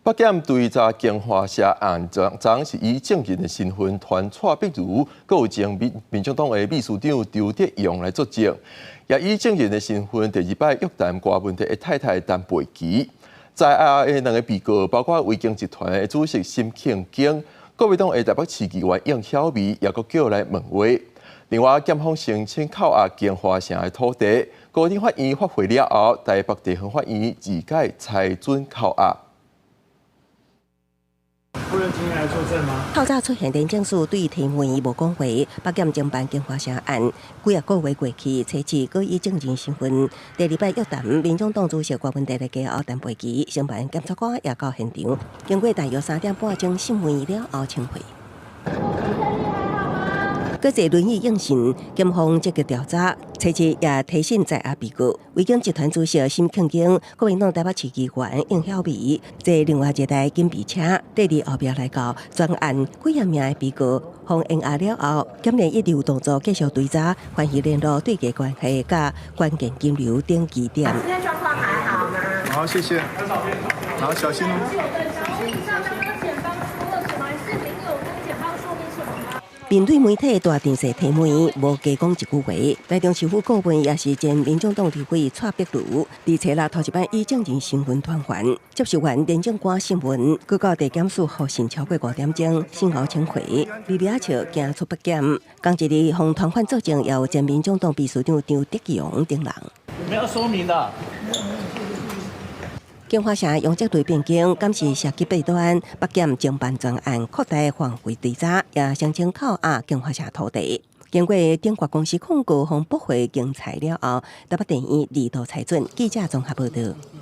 北检对查京华社案，昨是以证人的身份传蔡碧如，还有前民众党的秘书长刘德荣来作证，也以证人的身份第二摆约谈瓜文的太太陈培琪。在案的两个被告，包括维京集团的主席沈庆京，国民党的台北市议员杨晓薇，也阁叫来问话。另外，检方申请扣押京华城的土地，高等法院发回了后，台北地方法院自解裁准扣押。 夫人今天来作证吗？透早出现廉政署对提问无讲话，北检侦办京华城案，几个月过去，初次搁以证人身份，第二摆约谈民众党主席郭文哲的家后陈培琪，承办检察官也到现场，经过大约3点半钟讯问了后请回。 搁坐轮椅应讯，检方积极调查，初次也提醒在案被告，维京集团主席沈庆京、国民党台北市议员杨晓薇，坐另外一台警备车，缀伫后壁来到专案几啊名的被告，方应押了后，检联一直有动作继续追查，关系联络对价关系甲关键金流等疑点。今天状况还好吗？好，谢谢。好，小心哦。 面对媒体大电视提问，无加讲一句话。台中市府顾问也是前民众党立委蔡碧如，伫初六头一摆以证人身份传还，接受完廉政官审问，佮到地检署候审超过5点钟，先后请回，李李阿笑行出北检。同一日，向传唤作证，也有前民众党秘书长张德荣等人。没有说明的。 京华社用这队变更，监视涉及弊端，北检侦办专案扩大范围追查，也申请扣押京华社土地。经过中国公司控股，向驳回经材了后，台北地院二度裁准。记者综合报道。